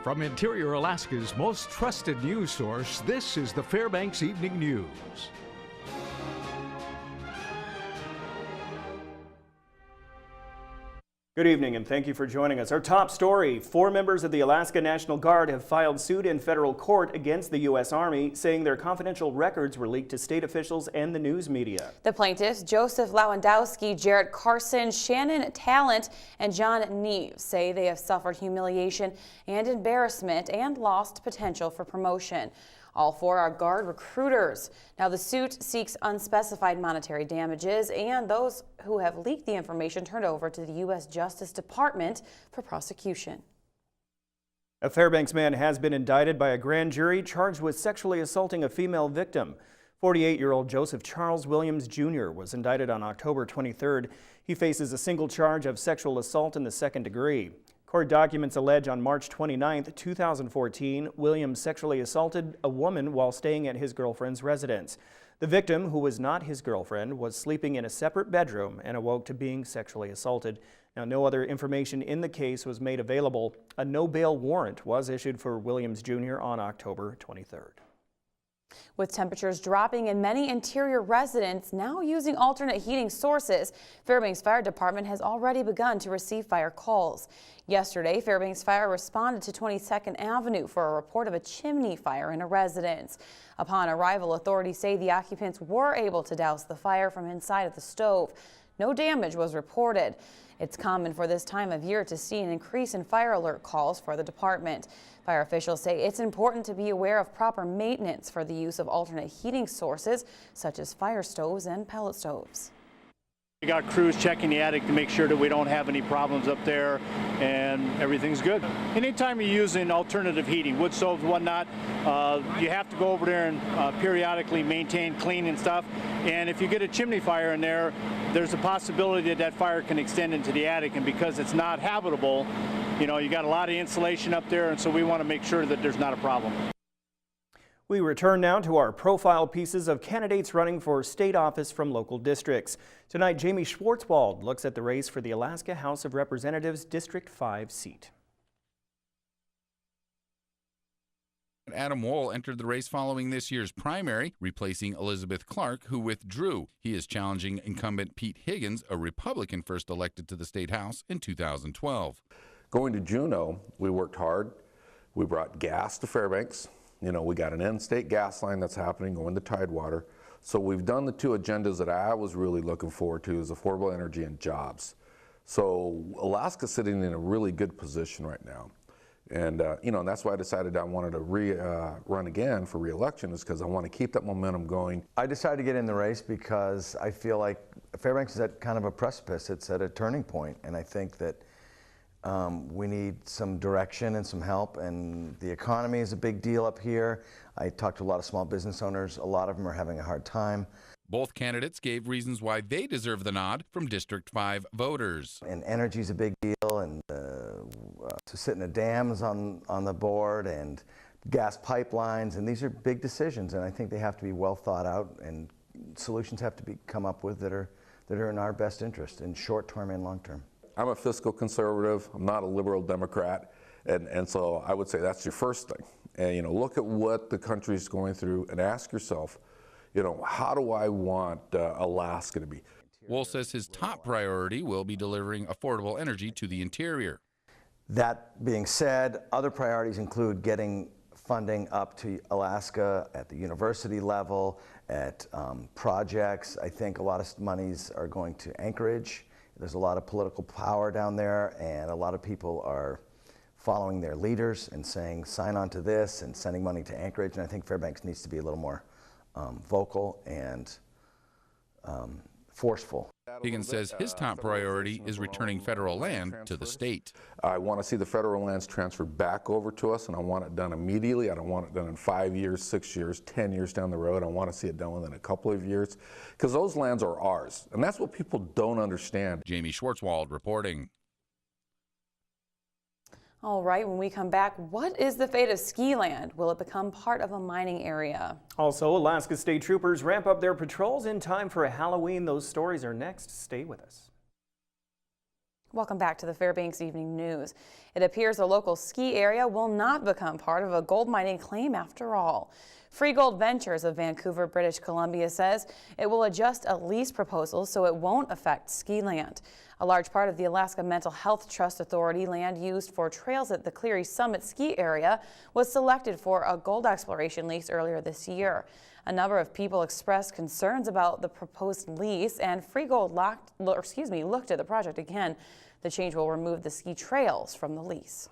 From Interior Alaska's most trusted news source, this is the Fbx Evening News. Good evening and thank you for joining us. Our top story, 4 members of the Alaska National Guard have filed suit in federal court against the U.S. Army, saying their confidential records were leaked to state officials and the news media. The plaintiffs, Joseph Lewandowski, Jarrett Carson, Shannon Talent, and John Neves, say they have suffered humiliation and embarrassment and lost potential for promotion. All 4 are Guard recruiters. Now, the suit seeks unspecified monetary damages, and those who have leaked the information turned over to the U.S. Justice Department for prosecution. A Fairbanks man has been indicted by a grand jury charged with sexually assaulting a female victim. 48-year-old Joseph Charles Williams Jr. was indicted on October 23rd. He faces a single charge of sexual assault in the 2nd degree. Court documents allege on March 29, 2014, Williams sexually assaulted a woman while staying at his girlfriend's residence. The victim, who was not his girlfriend, was sleeping in a separate bedroom and awoke to being sexually assaulted. Now, no other information in the case was made available. A no-bail warrant was issued for Williams Jr. on October 23rd. With temperatures dropping and many interior residents now using alternate heating sources, Fairbanks Fire Department has already begun to receive fire calls. Yesterday, Fairbanks Fire responded to 22nd Avenue for a report of a chimney fire in a residence. Upon arrival, authorities say the occupants were able to douse the fire from inside of the stove. No damage was reported. It's common for this time of year to see an increase in fire alert calls for the department. Fire officials say it's important to be aware of proper maintenance for the use of alternate heating sources, such as fire stoves and pellet stoves. We got crews checking the attic to make sure that we don't have any problems up there and everything's good. Anytime you're using alternative heating, wood stoves, whatnot, you have to go over there and periodically maintain, clean and stuff. And if you get a chimney fire in there, there's a possibility that that fire can extend into the attic, and because it's not habitable, you know, you got a lot of insulation up there, and so we want to make sure that there's not a problem. We return now to our profile pieces of candidates running for state office from local districts. Tonight, Jamie Schwartzwald looks at the race for the Alaska House of Representatives District 5 seat. Adam Wohl entered the race following this year's primary, replacing Elizabeth Clark, who withdrew. He is challenging incumbent Pete Higgins, a Republican first elected to the state house in 2012. Going to Juneau, we worked hard. We brought gas to Fairbanks. You know, we got an in-state gas line that's happening going to Tidewater. So we've done the 2 agendas that I was really looking forward to, is affordable energy and jobs. So Alaska's sitting in a really good position right now. And, you know, and that's why I decided I wanted to run again for re-election, is because I want to keep that momentum going. I decided to get in the race because I feel like Fairbanks is at kind of a precipice. It's at a turning point, and I think that we need some direction and some help, and the economy is a big deal up here. I talked to a lot of small business owners. A lot of them are having a hard time. Both candidates gave reasons why they deserve the nod from District 5 voters. And energy is a big deal, and to sit in the dams on the board, and gas pipelines, and these are big decisions, and I think they have to be well thought out, and solutions have to be come up with that are in our best interest in short term and long term. I'm a fiscal conservative. I'm not a liberal Democrat, and so I would say that's your first thing. And, you know, look at what the country's going through and ask yourself, you know, how do I want Alaska to be? Wohl says his top priority will be delivering affordable energy to the interior. That being said, other priorities include getting funding up to Alaska at the university level, at projects. I think a lot of monies are going to Anchorage. There's a lot of political power down there, and a lot of people are following their leaders and saying, sign on to this, and sending money to Anchorage. And I think Fairbanks needs to be a little more vocal and forceful. Higgins says his top priority is returning federal land to the state. I want to see the federal lands transferred back over to us, and I want it done immediately. I don't want it done in 5 years, 6 years, 10 years down the road. I want to see it done within a couple of years, because those lands are ours, and that's what people don't understand. Jamie Schwartzwald reporting. All right, when we come back, what is the fate of ski land? Will it become part of a mining area? Also, Alaska State Troopers ramp up their patrols in time for Halloween. Those stories are next. Stay with us. Welcome back to the Fbx Evening News. It appears a local ski area will not become part of a gold mining claim after all. Free Gold Ventures of Vancouver, British Columbia says it will adjust a lease proposal so it won't affect ski land. A large part of the Alaska Mental Health Trust Authority land used for trails at the Cleary Summit ski area was selected for a gold exploration lease earlier this year. A number of people expressed concerns about the proposed lease, and Free Gold looked at the project again. The change will remove the ski trails from the lease.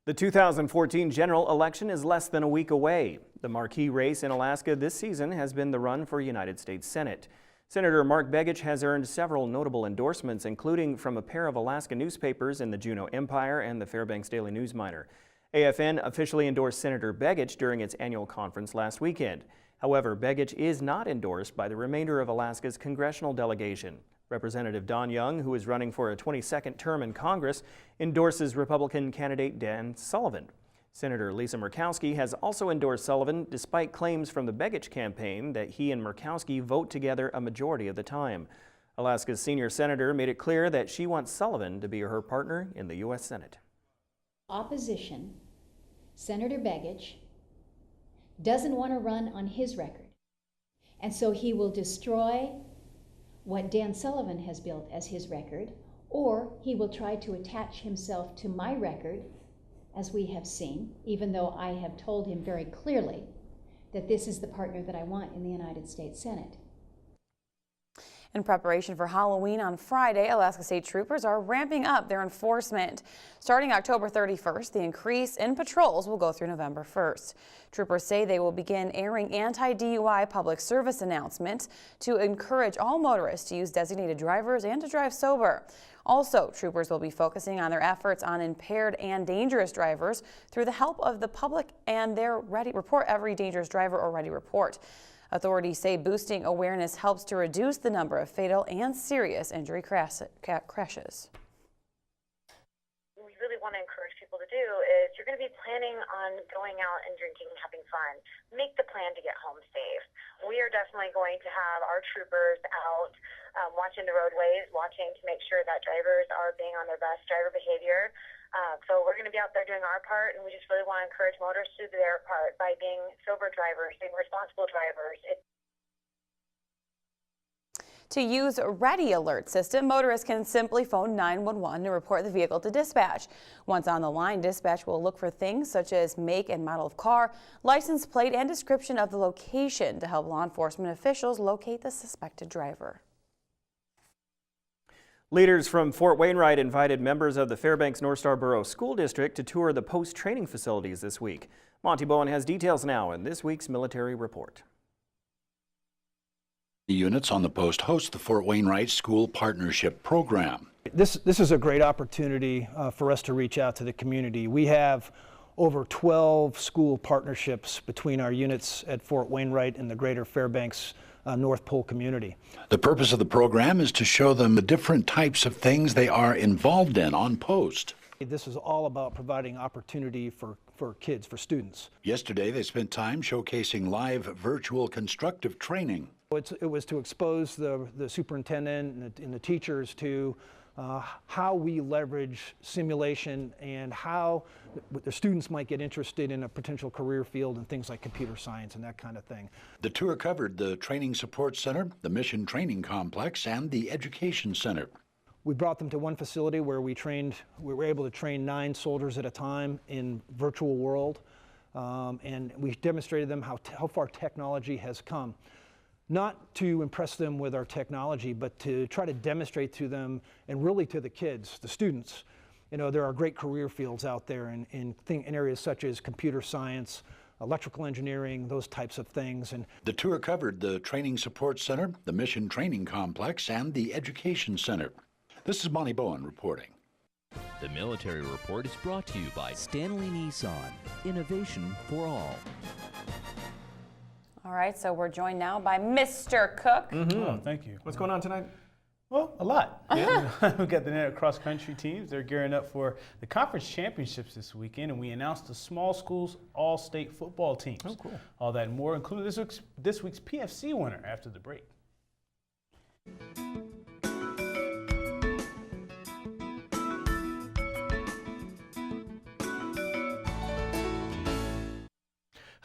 The 2014 general election is less than a week away. The marquee race in Alaska this season has been the run for United States Senate. Senator Mark Begich has earned several notable endorsements, including from a pair of Alaska newspapers in the Juneau Empire and the Fairbanks Daily News Miner. AFN officially endorsed Senator Begich during its annual conference last weekend. However, Begich is not endorsed by the remainder of Alaska's congressional delegation. Representative Don Young, who is running for a 22nd term in Congress, endorses Republican candidate Dan Sullivan. Senator Lisa Murkowski has also endorsed Sullivan, despite claims from the Begich campaign that he and Murkowski vote together a majority of the time. Alaska's senior senator made it clear that she wants Sullivan to be her partner in the U.S. Senate. Opposition, Senator Begich, doesn't want to run on his record. And so he will destroy what Dan Sullivan has built as his record, or he will try to attach himself to my record, as we have seen, even though I have told him very clearly that this is the partner that I want in the United States Senate. In preparation for Halloween on Friday, Alaska State Troopers are ramping up their enforcement. Starting October 31st, the increase in patrols will go through November 1st. Troopers say they will begin airing anti-DUI public service announcements to encourage all motorists to use designated drivers and to drive sober. Also, troopers will be focusing on their efforts on impaired and dangerous drivers through the help of the public and their Ready Report Every Dangerous Driver or Ready Report. Authorities say boosting awareness helps to reduce the number of fatal and serious injury crashes. What we really want to encourage people to do is, you're going to be planning on going out and drinking and having fun. Make the plan to get home safe. We are definitely going to have our troopers out watching the roadways, watching to make sure that drivers are being on their best driver behavior. So we're going to be out there doing our part, and we just really want to encourage motorists to do their part by being sober drivers, being responsible drivers. To use Ready Alert system, motorists can simply phone 911 to report the vehicle to dispatch. Once on the line, dispatch will look for things such as make and model of car, license plate, and description of the location to help law enforcement officials locate the suspected driver. Leaders from Fort Wainwright invited members of the Fairbanks North Star Borough School District to tour the post-training facilities this week. Monty Bowen has details now in this week's Military Report. The units on the post host the Fort Wainwright School Partnership Program. This is a great opportunity for us to reach out to the community. We have over 12 school partnerships between our units at Fort Wainwright and the greater Fairbanks North Pole community. The purpose of the program is to show them the different types of things they are involved in on post. This is all about providing opportunity for kids, for students. Yesterday they spent time showcasing live virtual constructive training. It was to expose the superintendent and the teachers to how we leverage simulation and how the students might get interested in a potential career field and things like computer science and that kind of thing. The tour covered the Training Support Center, the Mission Training Complex, and the Education Center. We brought them to one facility where we were able to train 9 soldiers at a time in virtual world, and we demonstrated them how far technology has come. Not to impress them with our technology, but to try to demonstrate to them, and really to the kids, the students, there are great career fields out there in areas such as computer science, electrical engineering, those types of things. And the tour covered the Training Support Center, the Mission Training Complex, and the Education Center. This is Monty Bowen reporting. The Military Report is brought to you by Stanley Nissan. Innovation for all. All right, so we're joined now by Mr. Cook. Oh, thank you. What's going on tonight? Well, a lot. Yeah. We've got the cross-country teams. They're gearing up for the conference championships this weekend, and we announced the small schools all-state football teams. Oh, cool. All that and more, including this week's PFC winner after the break.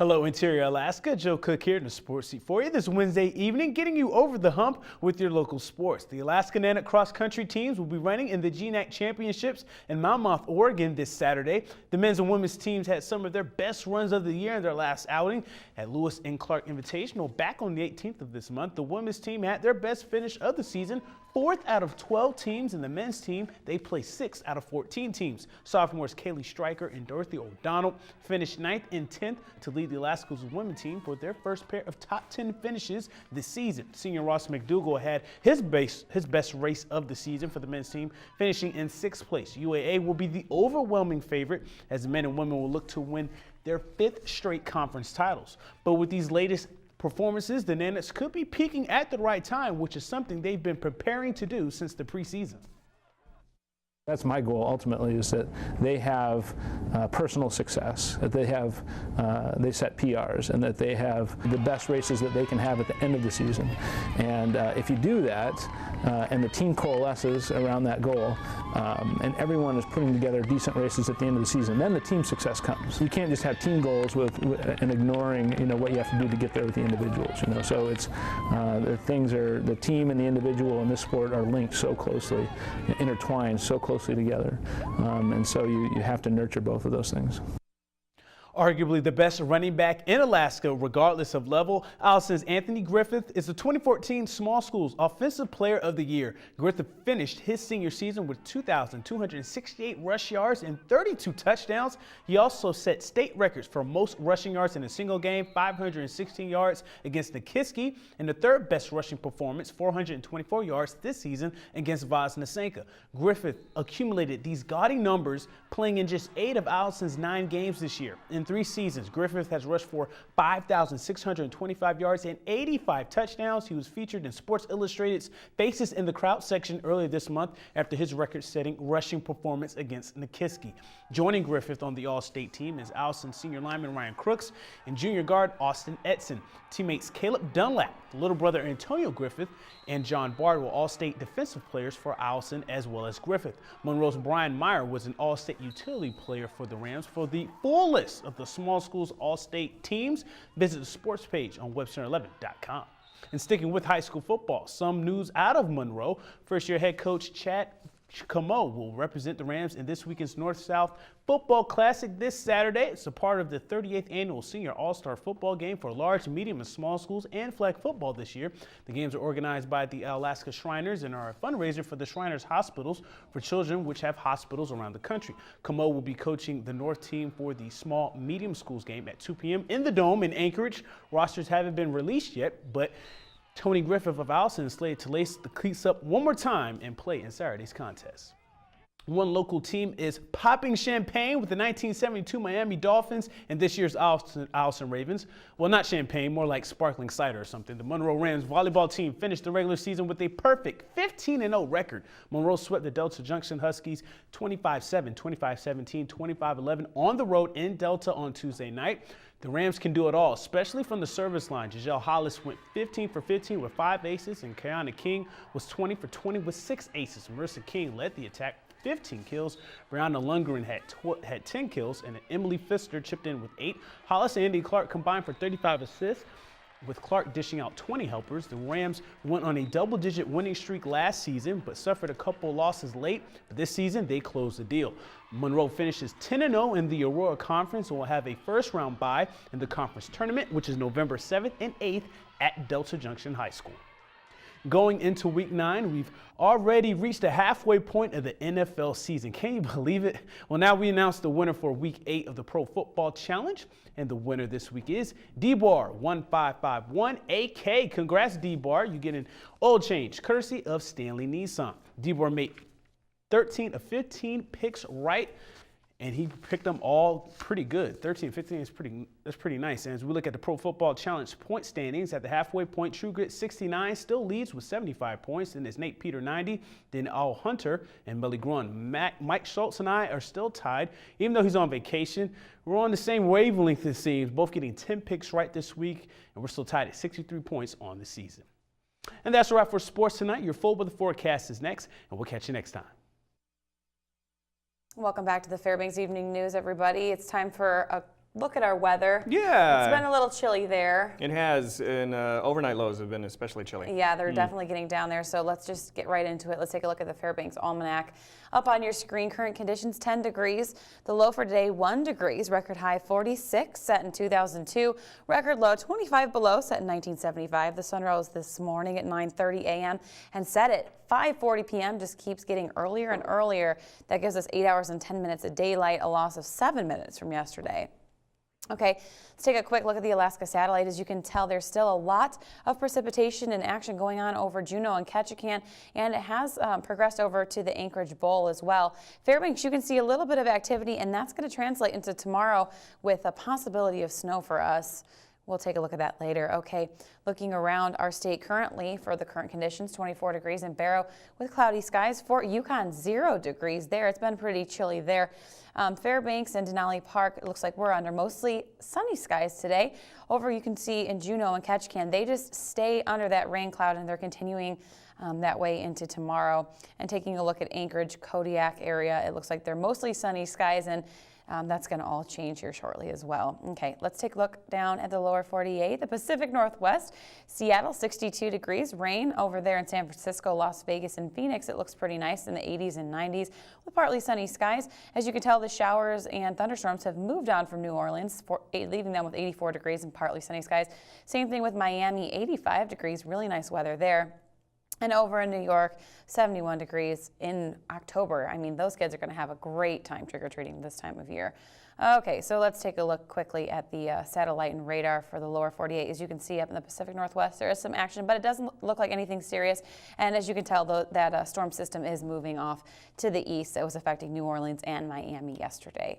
Hello, Interior Alaska. Joe Cook here in the Sports Seat for you this Wednesday evening, getting you over the hump with your local sports. The Alaska Nana cross country teams will be running in the GNAC Championships in Monmouth, Oregon this Saturday. The men's and women's teams had some of their best runs of the year in their last outing at Lewis and Clark Invitational back on the 18th of this month. The women's team had their best finish of the season, 4th out of 12 teams, and the men's team, they placed 6th out of 14 teams. Sophomores Kaylee Stryker and Dorothy O'Donnell finished 9th and 10th to lead the Alaska's women's team for their first pair of top 10 finishes this season. Senior Ross McDougall had his best race of the season for the men's team, finishing in 6th place. UAA will be the overwhelming favorite as the men and women will look to win their 5th straight conference titles. But with these latest performances, the Nanas could be peaking at the right time, which is something they've been preparing to do since the preseason. That's my goal ultimately, is that they have personal success, that they have they set PRs, and that they have the best races that they can have at the end of the season. And if you do that, and the team coalesces around that goal, and everyone is putting together decent races at the end of the season, then the team success comes. You can't just have team goals and ignoring what you have to do to get there with the individuals. So it's the team and the individual in this sport are linked so closely, intertwined so closely together, and so you have to nurture both of those things. Arguably the best running back in Alaska, regardless of level, Allison's Anthony Griffith is the 2014 Small Schools Offensive Player of the Year. Griffith finished his senior season with 2,268 rush yards and 32 touchdowns. He also set state records for most rushing yards in a single game, 516 yards against Nikiski, and the third best rushing performance, 424 yards this season against Vosnesenka. Griffith accumulated these gaudy numbers playing in just 8 of Allison's 9 games this year. In 3 seasons, Griffith has rushed for 5,625 yards and 85 touchdowns. He was featured in Sports Illustrated's Faces in the Crowd section earlier this month after his record-setting rushing performance against Nikiski. Joining Griffith on the All-State team is Allison senior lineman Ryan Crooks and junior guard Austin Edson. Teammates Caleb Dunlap, little brother Antonio Griffith, and John Bard were All-State defensive players for Allison as well as Griffith. Monroe's Brian Meyer was an All-State utility player for the Rams. For the full list of the Small Schools All-State teams, visit the sports page on webcenter11.com. And sticking with high school football, some news out of Monroe. First-year head coach Chad Camo will represent the Rams in this weekend's North-South Football Classic this Saturday. It's a part of the 38th annual Senior All-Star Football Game for large, medium, and small schools and flag football this year. The games are organized by the Alaska Shriners and are a fundraiser for the Shriners Hospitals for children which have hospitals around the country. Camo will be coaching the North team for the small, medium schools game at 2 p.m. in the Dome in Anchorage. Rosters haven't been released yet, but Tony Griffith of Allison is slated to lace the cleats up one more time and play in Saturday's contest. One local team is popping champagne with the 1972 Miami Dolphins and this year's Allison Ravens. Well, not champagne, more like sparkling cider or something. The Monroe Rams volleyball team finished the regular season with a perfect 15-0 record. Monroe swept the Delta Junction Huskies 25-7, 25-17, 25-11 on the road in Delta on Tuesday night. The Rams can do it all, especially from the service line. Giselle Hollis went 15 for 15 with 5 aces, and Kiana King was 20 for 20 with 6 aces. Marissa King led the attack, 15 kills. Brianna Lundgren had 10 kills, and Emily Pfister chipped in with 8. Hollis and Andy Clark combined for 35 assists, with Clark dishing out 20 helpers. The Rams went on a double-digit winning streak last season, but suffered a couple losses late. But this season, they closed the deal. Monroe finishes 10-0 in the Aurora Conference and will have a first-round bye in the conference tournament, which is November 7th and 8th at Delta Junction High School. Going into week 9, we've already reached the halfway point of the NFL season. Can you believe it? Well, now we announced the winner for week 8 of the Pro Football Challenge. And the winner this week is DBar1551 AK. Congrats, DBar. You get an oil change courtesy of Stanley Nissan. DBar made 13 of 15 picks right, and he picked them all pretty good. 13 15 is pretty nice. And as we look at the Pro Football Challenge point standings, at the halfway point, True Grit 69 still leads with 75 points. Then it's Nate Peter 90, then Al Hunter and Melly Grun. Mike Schultz and I are still tied, even though he's on vacation. We're on the same wavelength, it seems, both getting 10 picks right this week, and we're still tied at 63 points on the season. And that's a wrap for sports tonight. Your full weather forecast is next, and we'll catch you next time. Welcome back to the Fbx Evening News, everybody. It's time for a look at our weather. Yeah. It's been a little chilly there. It has, and overnight lows have been especially chilly. Yeah, they're definitely getting down there, so let's just get right into it. Let's take a look at the Fairbanks Almanac. Up on your screen, current conditions 10 degrees. The low for today 1 degrees, record high 46 set in 2002, record low 25 below set in 1975. The sun rose this morning at 9:30 a.m. and set at 5:40 p.m. Just keeps getting earlier and earlier. That gives us 8 hours and 10 minutes of daylight, a loss of 7 minutes from yesterday. Okay, let's take a quick look at the Alaska satellite. As you can tell, there's still a lot of precipitation and action going on over Juneau and Ketchikan, and it has progressed over to the Anchorage Bowl as well. Fairbanks, you can see a little bit of activity, and that's going to translate into tomorrow with a possibility of snow for us. We'll take a look at that later. Okay, looking around our state currently for the current conditions, 24 degrees in Barrow with cloudy skies. Fort Yukon, 0 degrees there. It's been pretty chilly there. Fairbanks and Denali Park, it looks like we're under mostly sunny skies today. Over you can see in Juneau and Ketchikan, they just stay under that rain cloud, and they're continuing that way into tomorrow. And taking a look at Anchorage, Kodiak area, it looks like they're mostly sunny skies, and that's going to all change here shortly as well. Okay, let's take a look down at the lower 48. The Pacific Northwest, Seattle 62 degrees, rain over there in San Francisco, Las Vegas, and Phoenix. It looks pretty nice in the 80s and 90s with partly sunny skies. As you can tell, the showers and thunderstorms have moved on from New Orleans, leaving them with 84 degrees and partly sunny skies. Same thing with Miami, 85 degrees, really nice weather there. And over in New York, 71 degrees in October. I mean, those kids are going to have a great time trick-or-treating this time of year. Okay, so let's take a look quickly at the satellite and radar for the lower 48. As you can see up in the Pacific Northwest, there is some action, but it doesn't look like anything serious. And as you can tell, that storm system is moving off to the east. It was affecting New Orleans and Miami yesterday.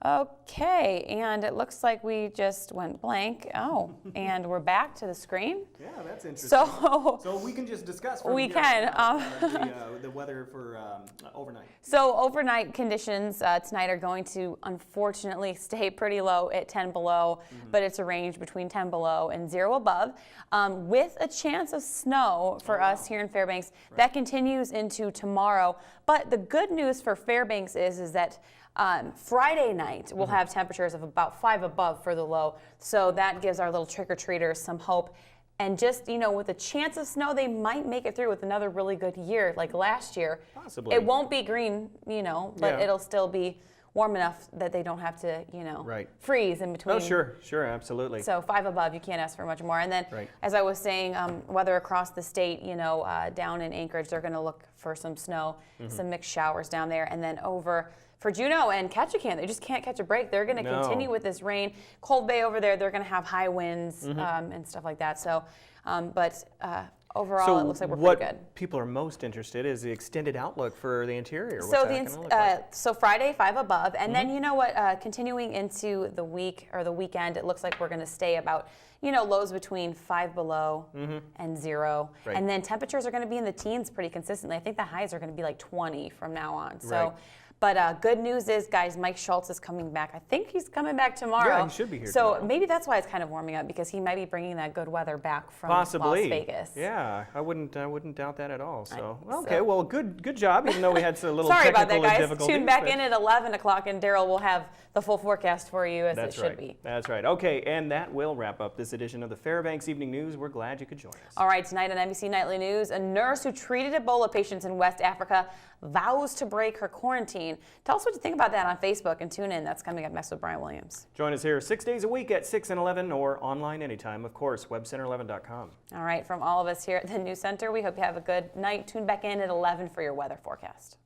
Okay, and it looks like we just went blank. Oh, and we're back to the screen. Yeah, that's interesting. So we can just discuss. We can. The weather for overnight. So overnight conditions tonight are going to unfortunately stay pretty low at 10 below, but it's a range between 10 below and 0 above, with a chance of snow for us here in Fairbanks. Right. That continues into tomorrow. But the good news for Fairbanks is that Friday night, we'll have temperatures of about 5 above for the low, so that gives our little trick-or-treaters some hope. And just, you know, with a chance of snow, they might make it through with another really good year like last year. Possibly. It won't be green, you know, but it'll still be warm enough that they don't have to, you know, freeze in between. Oh, sure, absolutely. So 5 above, you can't ask for much more. And then, as I was saying, weather across the state, you know, down in Anchorage, they're going to look for some snow, some mixed showers down there. And then over for Juneau and Ketchikan, they just can't catch a break. They're going to continue with this rain. Cold Bay over there, they're going to have high winds and stuff like that. So, overall, it looks like we're pretty good. What people are most interested is the extended outlook for the interior. So so Friday, 5 above, and then you know what? Continuing into the week or the weekend, it looks like we're going to stay about, you know, lows between 5 below and 0, and then temperatures are going to be in the teens pretty consistently. I think the highs are going to be like 20 from now on. So. But good news is, guys, Mike Schultz is coming back. I think he's coming back tomorrow. Yeah, he should be here So tomorrow. maybe that's why it's kind of warming up, because he might be bringing that good weather back from Las Vegas. Yeah, I wouldn't doubt that at all. So okay, well, good job. Even though we had a little Sorry technical about that, guys. difficulties. Tune back in at 11 o'clock, and Daryl will have the full forecast for you as it should be. That's right. Okay, and that will wrap up this edition of the Fairbanks Evening News. We're glad you could join us. All right, tonight on NBC Nightly News, a nurse who treated Ebola patients in West Africa vows to break her quarantine. Tell us what you think about that on Facebook and tune in. That's coming up next with Brian Williams. Join us here 6 days a week at 6 and 11 or online anytime, of course, webcenter11.com. All right, from all of us here at the News Center, we hope you have a good night. Tune back in at 11 for your weather forecast.